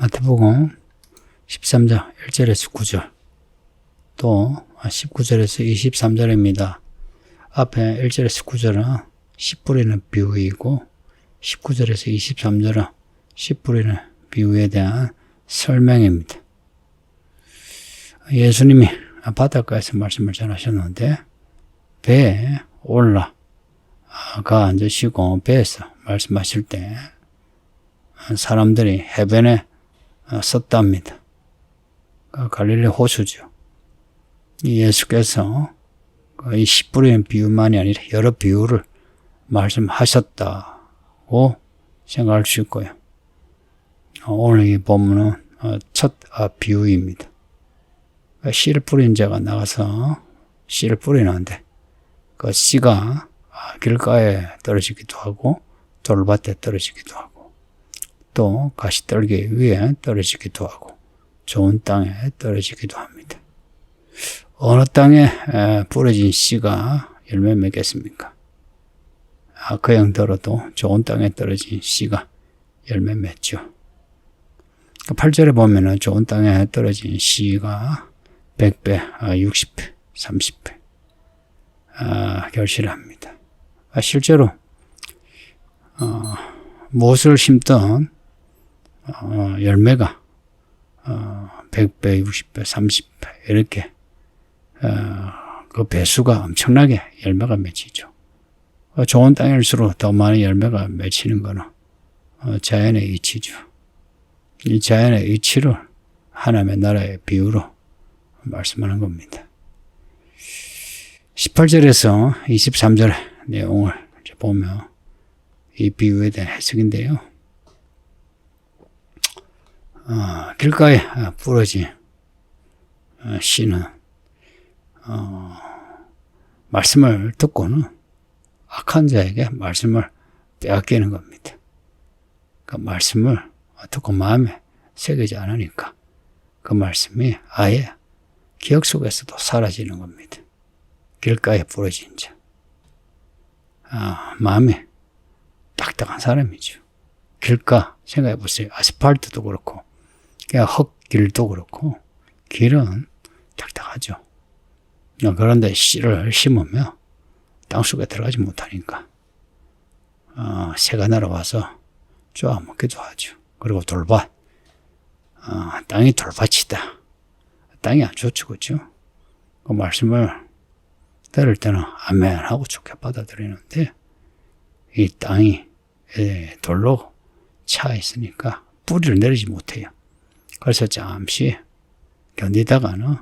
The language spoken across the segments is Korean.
마태복음 13장 1절에서 9절, 또 19절에서 23절입니다. 앞에 1절에서 9절은 씨 뿌리는 비유이고 19절에서 23절은 씨 뿌리는 비유에 대한 설명입니다. 예수님이 바닷가에서 말씀을 전하셨는데 배에 올라가 앉으시고 배에서 말씀하실 때 사람들이 해변에 섰답니다. 갈릴리 호수죠. 예수께서 이 씨 뿌리는 비유만이 아니라 여러 비유를 말씀하셨다고 생각할 수 있고요. 오늘 이 본문은 첫 비유입니다. 씨를 뿌린 자가 나가서 씨를 뿌리는데 그 씨가 길가에 떨어지기도 하고 돌밭에 떨어지기도 하고 또 가시떨기 위에 떨어지기도 하고 좋은 땅에 떨어지기도 합니다. 어느 땅에 뿌려진 씨가 열매 맺겠습니까? 그냥 들어도 좋은 땅에 떨어진 씨가 열매 맺죠. 8절에 보면은 좋은 땅에 떨어진 씨가 100배, 60배, 30배 결실합니다. 실제로 무엇을 심든 열매가 100배, 60배, 30배 이렇게 그 배수가 엄청나게 열매가 맺히죠. 좋은 땅일수록 더 많은 열매가 맺히는 것은 자연의 이치죠. 이 자연의 이치를 하나님의 나라의 비유로 말씀하는 겁니다. 18절에서 23절의 내용을 보면 이 비유에 대한 해석인데요. 길가에 부러진 씨는 말씀을 듣고는 악한 자에게 말씀을 빼앗기는 겁니다. 그 말씀을 듣고 마음에 새기지 않으니까 그 말씀이 아예 기억 속에서도 사라지는 겁니다. 길가에 부러진 자. 마음이 딱딱한 사람이죠. 길가 생각해 보세요. 아스팔트도 그렇고 그냥 흙길도 그렇고 길은 딱딱하죠. 그런데 씨를 심으면 땅속에 들어가지 못하니까 새가 날아와서 쪼아먹기도 하죠. 그리고 돌밭. 땅이 돌밭이다. 땅이 안 좋죠. 그렇죠? 그 말씀을 들을 때는 아멘 하고 좋게 받아들이는데 이 땅이 돌로 차 있으니까 뿌리를 내리지 못해요. 그래서 잠시 견디다가는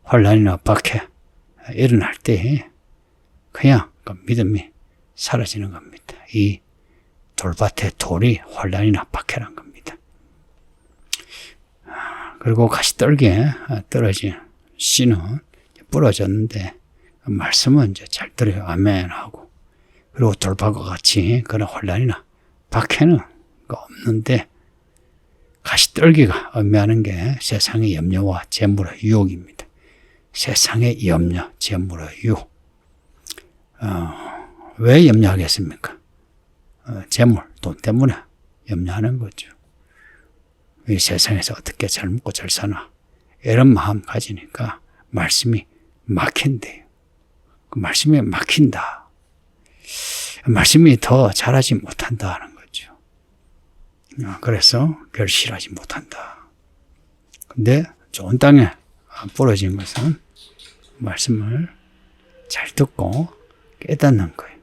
환란이나 박해 일어날 때 그냥 그 믿음이 사라지는 겁니다. 이 돌밭에 돌이 환란이나 박해란 겁니다. 그리고 가시떨기에 떨어진 씨는 부러졌는데 말씀은 이제 잘 들어요. 아멘 하고. 그리고 돌밭과 같이 그런 환란이나 박해는 없는데 가시떨기가 의미하는 게 세상의 염려와 재물의 유혹입니다. 세상의 염려, 재물의 유혹. 왜 염려하겠습니까? 재물, 돈 때문에 염려하는 거죠. 이 세상에서 어떻게 잘 먹고 잘 사나 이런 마음 가지니까 말씀이 막힌대요. 그 말씀이 막힌다. 말씀이 더 잘하지 못한다는 거죠. 그래서 결실하지 못한다. 근데 좋은 땅에 부러진 것은 말씀을 잘 듣고 깨닫는 거예요.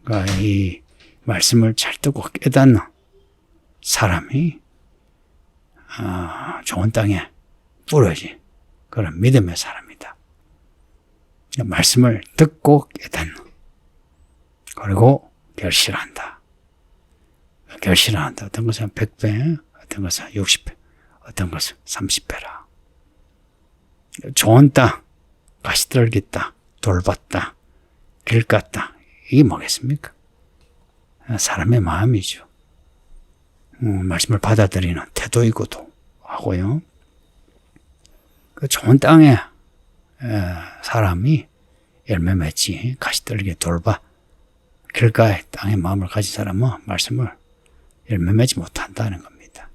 그러니까 이 말씀을 잘 듣고 깨닫는 사람이 좋은 땅에 부러진 그런 믿음의 사람이다. 말씀을 듣고 깨닫는, 그리고 결실한다. 결실한다. 어떤 것은 100배, 어떤 것은 60배, 어떤 것은 30배라. 좋은 땅, 가시떨기 땅, 돌밭 땅, 길가 땅, 이게 뭐겠습니까? 사람의 마음이죠. 말씀을 받아들이는 태도이고도 하고요. 그 좋은 땅에 사람이 열매 맺지 가시떨기 돌밭 길가에 땅에 마음을 가진 사람은 말씀을 열매 맺지 못한다는 겁니다.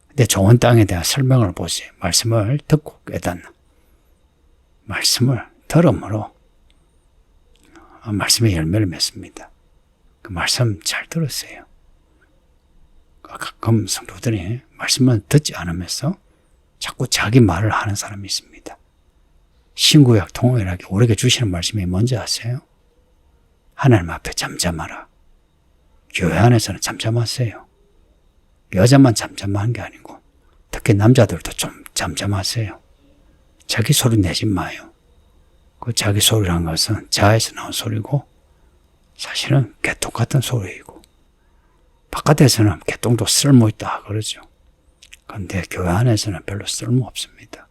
근데 좋은 땅에 대한 설명을 보세요. 말씀을 듣고 깨닫는. 말씀을 들음으로 말씀의 열매를 맺습니다. 그 말씀 잘 들으세요. 가끔 성도들이 말씀을 듣지 않으면서 자꾸 자기 말을 하는 사람이 있습니다. 신구약 동일하게 우리에게 주시는 말씀이 뭔지 아세요? 하나님 앞에 잠잠하라. 교회 안에서는 잠잠하세요. 여자만 잠잠한 게 아니고 특히 남자들도 좀 잠잠하세요. 자기 소리 내지 마요. 그 자기 소리란 것은 자아에서 나온 소리고 사실은 개똥 같은 소리이고 바깥에서는 개똥도 쓸모있다 그러죠. 그런데 교회 안에서는 별로 쓸모없습니다.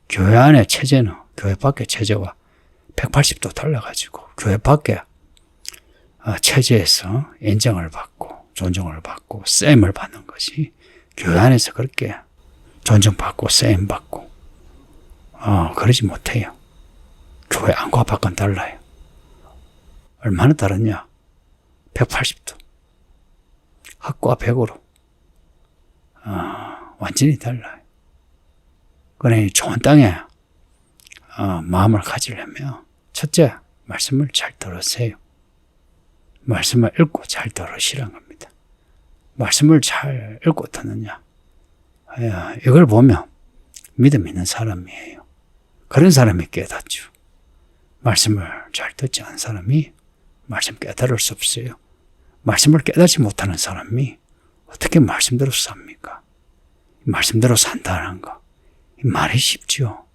교회 안의 체제는 교회 밖의 체제와 180도 달라가지고 교회 밖의 체제에서 인정을 받고 존중을 받고 쌤을 받는 것이 교회 안에서 그렇게 존중받고 쌤 받고 그러지 못해요. 교회 안과 밖은 달라요. 얼마나 다르냐? 180도. 학과 100으로 완전히 달라요. 그러니 좋은 땅에 마음을 가지려면 첫째, 말씀을 잘 들으세요. 말씀을 읽고 잘 들으시라는 겁니다. 말씀을 잘 읽고 듣느냐? 이걸 보면 믿음 있는 사람이에요. 그런 사람이 깨닫죠. 말씀을 잘 듣지 않은 사람이 말씀 깨달을 수 없어요. 말씀을 깨닫지 못하는 사람이 어떻게 말씀대로 삽니까? 말씀대로 산다는 거. 말이 쉽죠.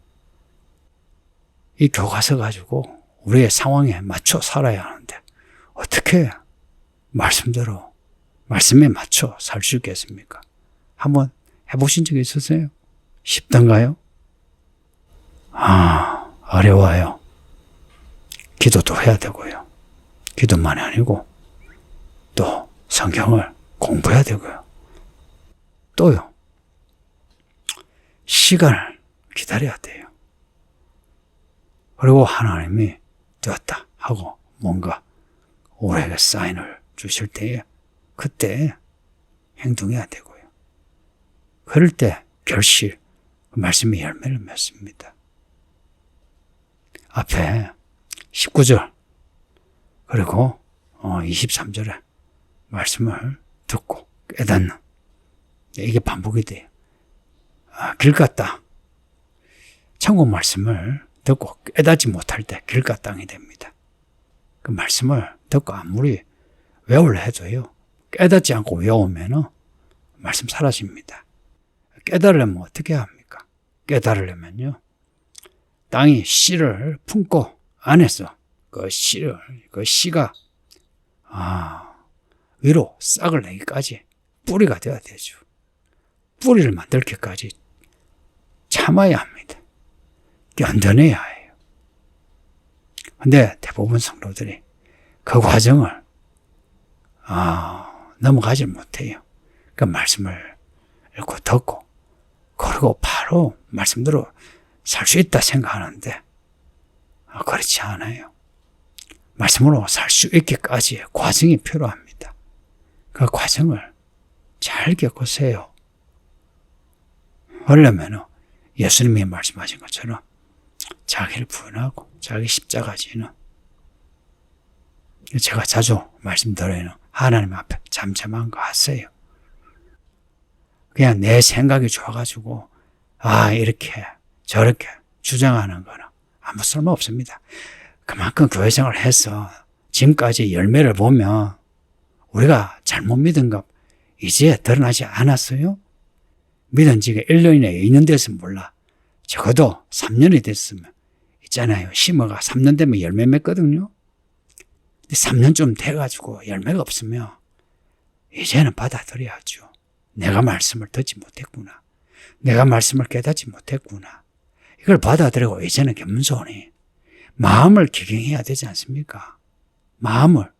이 교과서 가지고 우리의 상황에 맞춰 살아야 하는데 어떻게 말씀대로 말씀에 맞춰 살 수 있겠습니까? 한번 해보신 적 있으세요? 쉽던가요? 어려워요. 기도도 해야 되고요. 기도만이 아니고 또 성경을 공부해야 되고요. 또요. 시간을 기다려야 돼요. 그리고 하나님이 되었다 하고 뭔가 우리에게 사인을 주실 때에 그때 행동해야 되고요. 그럴 때 결실, 말씀의 열매를 맺습니다. 앞에 19절 그리고 23절에 말씀을 듣고 깨닫는 이게 반복이 돼요. 길 같다. 천국 말씀을 듣고 깨닫지 못할 때 길가 땅이 됩니다. 그 말씀을 듣고 아무리 외우려 해도요. 깨닫지 않고 외우면은 말씀 사라집니다. 깨달으려면 어떻게 합니까? 깨달으려면요. 땅이 씨를 품고 안에서 그 씨가 위로 싹을 내기까지 뿌리가 되어야 되죠. 뿌리를 만들기까지 참아야 합니다. 견뎌내야 해요. 근데 대부분 성도들이 그 과정을 넘어가지 못해요. 그 말씀을 읽고 듣고 그리고 바로 말씀대로 살 수 있다 생각하는데 그렇지 않아요. 말씀으로 살 수 있기까지의 과정이 필요합니다. 그 과정을 잘 겪으세요. 그러려면 예수님이 말씀하신 것처럼 자기를 부인하고 자기 십자가 지는 제가 자주 말씀드려요. 하나님 앞에 잠잠한 거 하세요. 그냥 내 생각이 좋아가지고 이렇게 저렇게 주장하는 거는 아무 쓸모 없습니다. 그만큼 교회 생활을 해서 지금까지 열매를 보면 우리가 잘못 믿은 것 이제 드러나지 않았어요? 믿은 지가 1년이나 2년 됐으면 몰라. 적어도 3년이 됐으면 있잖아요. 심어가 3년 되면 열매 맺거든요. 근데 3년쯤 돼가지고 열매가 없으면 이제는 받아들여야죠. 내가 말씀을 듣지 못했구나. 내가 말씀을 깨닫지 못했구나. 이걸 받아들이고 이제는 겸손히 마음을 기경해야 되지 않습니까? 마음을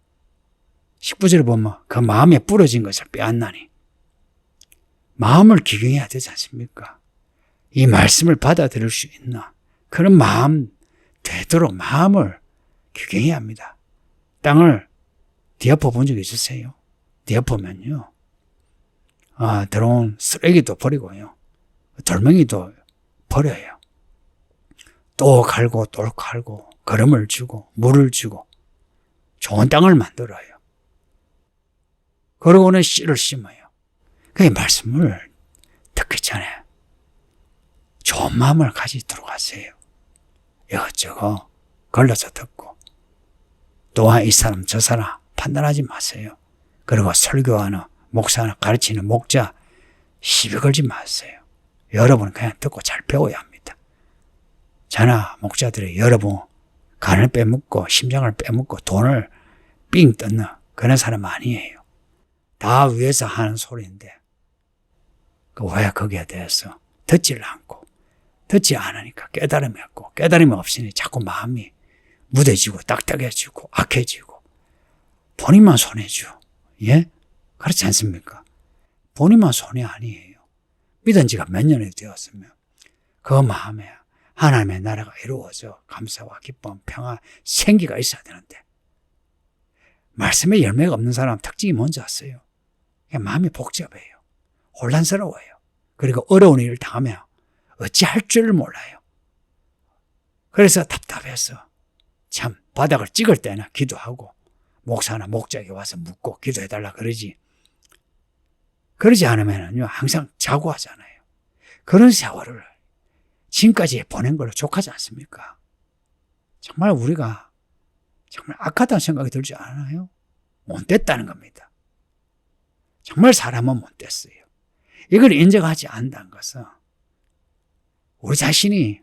19절에 보면 그 마음에 부러진 것을 빼앗나니 마음을 기경해야 되지 않습니까? 이 말씀을 받아들일 수 있나? 그런 마음 되도록 마음을 기경해야 합니다. 땅을 뒤엎어 본 적 있으세요? 뒤엎으면요 들어온 쓰레기도 버리고요. 돌멩이도 버려요. 또 갈고 또 갈고 거름을 주고 물을 주고 좋은 땅을 만들어요. 그러고는 씨를 심어요. 그 말씀을 듣기 전에 좋은 마음을 가지도록 하세요. 이것저것 걸러서 듣고 또한 이 사람 저 사람 판단하지 마세요. 그리고 설교하는 목사나 가르치는 목자 시비 걸지 마세요. 여러분은 그냥 듣고 잘 배워야 합니다. 저나 목자들이 여러분 간을 빼먹고 심장을 빼먹고 돈을 삥 뜯는 그런 사람 아니에요. 다 위에서 하는 소리인데 왜 거기에 대해서 듣지를 않고 듣지 않으니까 깨달음이 없고 깨달음이 없으니 자꾸 마음이 무뎌지고 딱딱해지고 악해지고 본인만 손해죠. 예? 그렇지 않습니까? 본인만 손해 아니에요. 믿은 지가 몇 년이 되었으면 그 마음에 하나님의 나라가 이루어져 감사와 기쁨, 평화, 생기가 있어야 되는데 말씀에 열매가 없는 사람 특징이 뭔지 아세요? 마음이 복잡해요. 혼란스러워요. 그리고 어려운 일을 당하면 어찌할 줄을 몰라요. 그래서 답답해서 참 바닥을 찍을 때나 기도하고 목사나 목자에게 와서 묻고 기도해달라 그러지. 그러지 않으면요 항상 자고하잖아요. 그런 세월을 지금까지 보낸 걸로 족하지 않습니까? 정말 우리가 정말 악하다는 생각이 들지 않아요? 못됐다는 겁니다. 정말 사람은 못됐어요. 이걸 인정하지 않는다는 것은 우리 자신이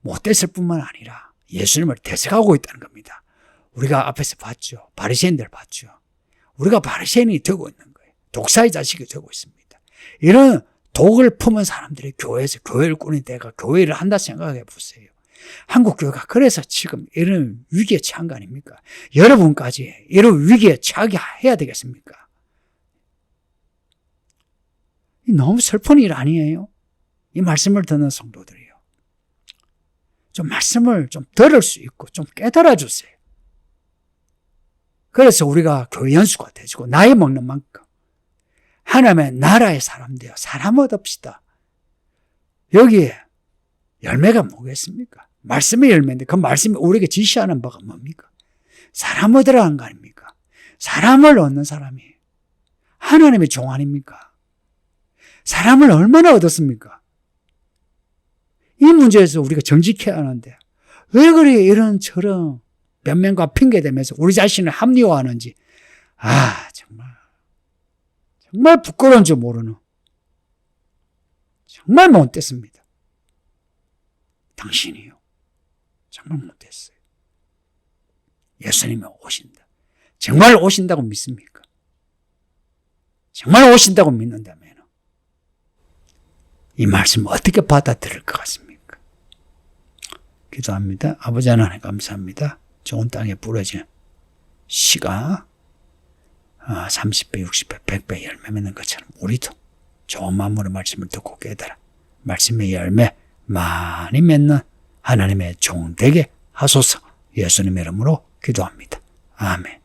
못됐을 뿐만 아니라 예수님을 대적하고 있다는 겁니다. 우리가 앞에서 봤죠. 바리새인들 봤죠. 우리가 바리새인이 되고 있는 거예요. 독사의 자식이 되고 있습니다. 이런 독을 품은 사람들이 교회에서 교회를 꾸린 데가 교회를 한다 생각해 보세요. 한국 교회가 그래서 지금 이런 위기에 처한 거 아닙니까? 여러분까지 이런 위기에 처하게 해야 되겠습니까? 너무 슬픈 일 아니에요? 이 말씀을 듣는 성도들이요. 좀 말씀을 좀 들을 수 있고 좀 깨달아 주세요. 그래서 우리가 교회 연수가 되지고 나이 먹는 만큼 하나님의 나라의 사람 되어 사람 얻읍시다. 여기에 열매가 뭐겠습니까? 말씀의 열매인데 그 말씀이 우리에게 지시하는 바가 뭡니까? 사람 얻으라는 거 아닙니까? 사람을 얻는 사람이 하나님의 종 아닙니까? 사람을 얼마나 얻었습니까? 이 문제에서 우리가 정직해야 하는데 왜 그래 이런저런 변명과 핑계대면서 우리 자신을 합리화하는지 정말 부끄러운 줄 모르는 정말 못됐습니다. 당신이요. 정말 못됐어요. 예수님이 오신다. 정말 오신다고 믿습니까? 정말 오신다고 믿는다면 이 말씀 어떻게 받아들일 것 같습니까? 기도합니다. 아버지 하나님 감사합니다. 좋은 땅에 부러진 씨가 30배, 60배, 100배 열매 맺는 것처럼 우리도 좋은 마음으로 말씀을 듣고 깨달아 말씀의 열매 많이 맺는 하나님의 종 되게 하소서. 예수님의 이름으로 기도합니다. 아멘.